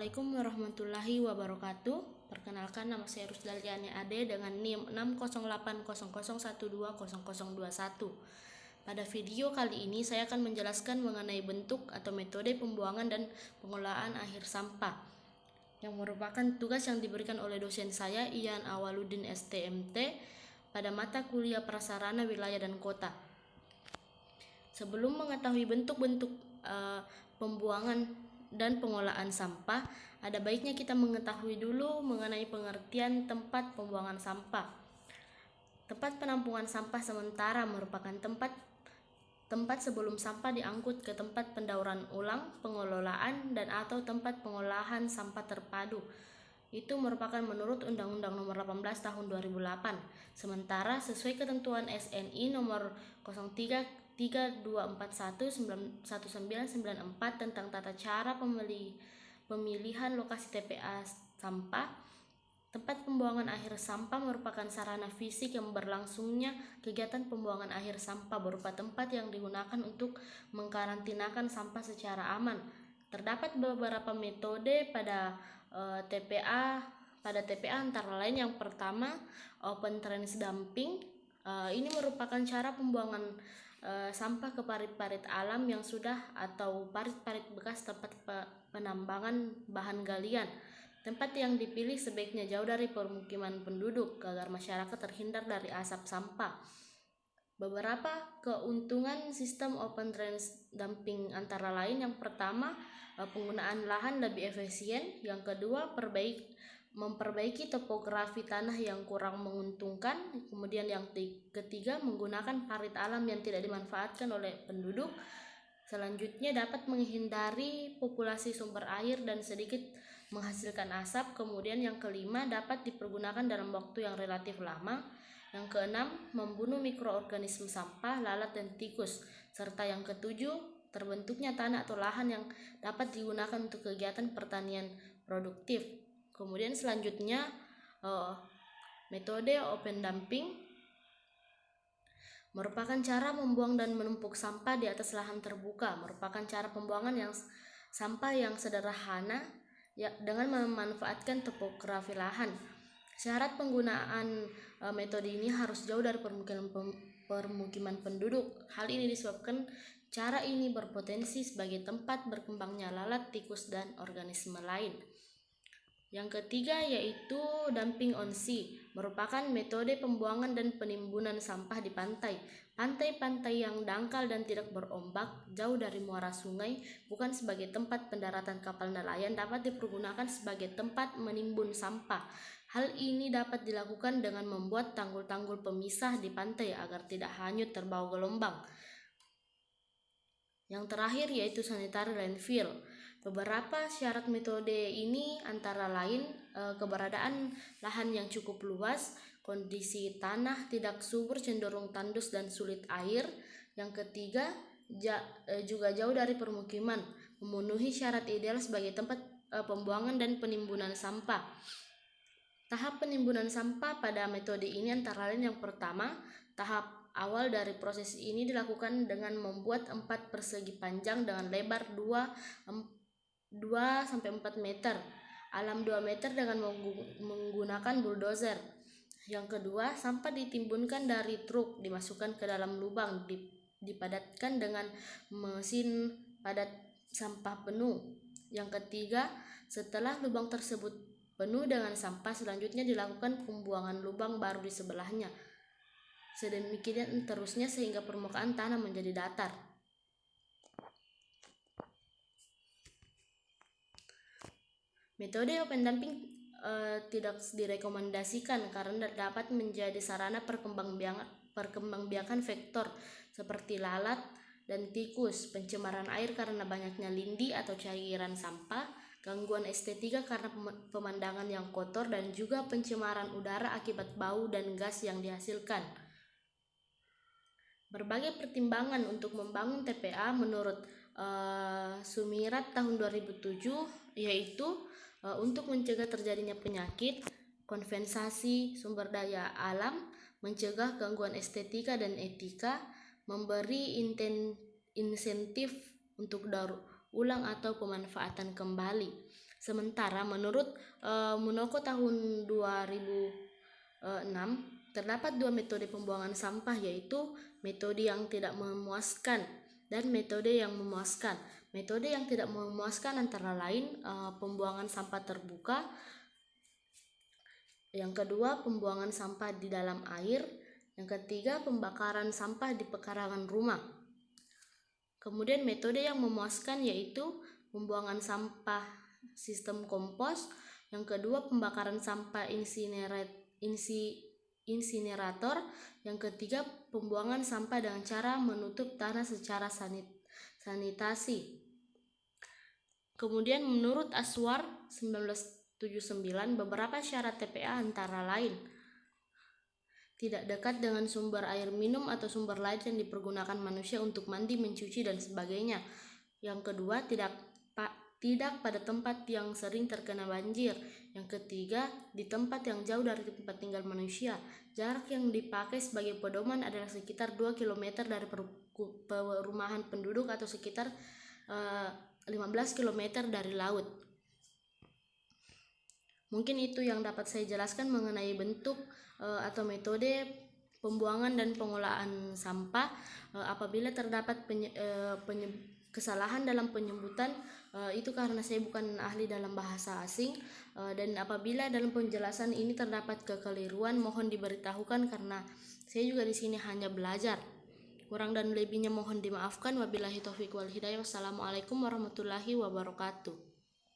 Assalamualaikum warahmatullahi wabarakatuh. Perkenalkan, nama saya Rusdaliani Ade dengan NIM 60800120021. Pada video kali ini saya akan menjelaskan mengenai bentuk atau metode pembuangan dan pengolahan akhir sampah yang merupakan tugas yang diberikan oleh dosen saya Ian Awaludin STMT pada mata kuliah Prasarana Wilayah dan Kota. Sebelum mengetahui bentuk-bentuk pembuangan dan pengolahan sampah, ada baiknya kita mengetahui dulu mengenai pengertian tempat pembuangan sampah. Tempat penampungan sampah sementara merupakan tempat sebelum sampah diangkut ke tempat pendauran ulang, pengelolaan, dan atau tempat pengolahan sampah terpadu. Itu merupakan menurut Undang-Undang Nomor 18 Tahun 2008. Sementara sesuai ketentuan SNI Nomor 0332411994 tentang tata cara pemilihan lokasi TPA sampah, tempat pembuangan akhir sampah merupakan sarana fisik yang berlangsungnya kegiatan pembuangan akhir sampah berupa tempat yang digunakan untuk mengkarantinakan sampah secara aman. Terdapat beberapa metode pada TPA antara lain yang pertama open trench dumping. Ini merupakan cara pembuangan sampah ke parit-parit alam yang sudah atau parit-parit bekas tempat penambangan bahan galian. Tempat yang dipilih sebaiknya jauh dari permukiman penduduk agar masyarakat terhindar dari asap sampah. Beberapa keuntungan sistem open trench dumping antara lain yang pertama, penggunaan lahan lebih efisien. Yang kedua, memperbaiki topografi tanah yang kurang menguntungkan. Kemudian yang ketiga, menggunakan parit alam yang tidak dimanfaatkan oleh penduduk. Selanjutnya, dapat menghindari populasi sumber air dan sedikit menghasilkan asap. Kemudian yang kelima, dapat dipergunakan dalam waktu yang relatif lama. Yang keenam, membunuh mikroorganisme sampah, lalat, dan tikus. Serta yang ketujuh, terbentuknya tanah atau lahan yang dapat digunakan untuk kegiatan pertanian produktif. Kemudian selanjutnya, metode open dumping merupakan cara membuang dan menumpuk sampah di atas lahan terbuka. Merupakan cara pembuangan sampah yang sederhana dengan memanfaatkan topografi lahan. Syarat penggunaan metode ini harus jauh dari permukiman penduduk. Hal ini disebabkan cara ini berpotensi sebagai tempat berkembangnya lalat, tikus, dan organisme lain. Yang ketiga yaitu dumping on sea, merupakan metode pembuangan dan penimbunan sampah di pantai. Pantai-pantai yang dangkal dan tidak berombak, jauh dari muara sungai, bukan sebagai tempat pendaratan kapal nelayan, dapat dipergunakan sebagai tempat menimbun sampah. Hal ini dapat dilakukan dengan membuat tanggul-tanggul pemisah di pantai agar tidak hanyut terbawa gelombang. Yang terakhir yaitu sanitary landfill. Beberapa syarat metode ini antara lain keberadaan lahan yang cukup luas, kondisi tanah tidak subur, cenderung tandus dan sulit air. Yang ketiga juga jauh dari permukiman, memenuhi syarat ideal sebagai tempat pembuangan dan penimbunan sampah. Tahap penimbunan sampah pada metode ini antara lain yang pertama, tahap awal dari proses ini dilakukan dengan membuat 4 persegi panjang dengan lebar 2-4 meter, alam 2 meter dengan menggunakan bulldozer. Yang kedua, sampah ditimbunkan dari truk, dimasukkan ke dalam lubang, dipadatkan dengan mesin padat sampah penuh. Yang ketiga, setelah lubang tersebut penuh dengan sampah, selanjutnya dilakukan pembuangan lubang baru di sebelahnya. Sedemikian terusnya sehingga permukaan tanah menjadi datar. Metode open dumping tidak direkomendasikan karena dapat menjadi sarana perkembangbiakan vektor seperti lalat dan tikus, pencemaran air karena banyaknya lindi atau cairan sampah, gangguan estetika karena pemandangan yang kotor, dan juga pencemaran udara akibat bau dan gas yang dihasilkan. Berbagai pertimbangan untuk membangun TPA menurut Sumirat tahun 2007 yaitu untuk mencegah terjadinya penyakit, konservasi sumber daya alam, mencegah gangguan estetika dan etika, memberi insentif untuk daur ulang atau pemanfaatan kembali. Sementara menurut Munoko tahun 2006 terdapat 2 metode pembuangan sampah, yaitu metode yang tidak memuaskan dan metode yang memuaskan. Metode yang tidak memuaskan antara lain pembuangan sampah terbuka, yang kedua pembuangan sampah di dalam air, yang ketiga pembakaran sampah di pekarangan rumah. Kemudian metode yang memuaskan yaitu pembuangan sampah sistem kompos, yang kedua pembakaran sampah insinerator, yang ketiga pembuangan sampah dengan cara menutup tanah secara sanitasi. Kemudian menurut Aswar 1979 beberapa syarat TPA antara lain tidak dekat dengan sumber air minum atau sumber lain yang dipergunakan manusia untuk mandi, mencuci, dan sebagainya. Yang kedua, tidak pada tempat yang sering terkena banjir. Yang ketiga, di tempat yang jauh dari tempat tinggal manusia. Jarak yang dipakai sebagai pedoman adalah sekitar 2 km dari perumahan penduduk atau sekitar 15 km dari laut. Mungkin itu yang dapat saya jelaskan mengenai bentuk atau metode pembuangan dan pengolahan sampah. Apabila terdapat kesalahan dalam penyebutan, itu karena saya bukan ahli dalam bahasa asing, dan apabila dalam penjelasan ini terdapat kekeliruan, mohon diberitahukan karena saya juga di sini hanya belajar. Kurang dan lebihnya mohon dimaafkan. Wabillahi taufiq wal hidayah. Wassalamualaikum warahmatullahi wabarakatuh.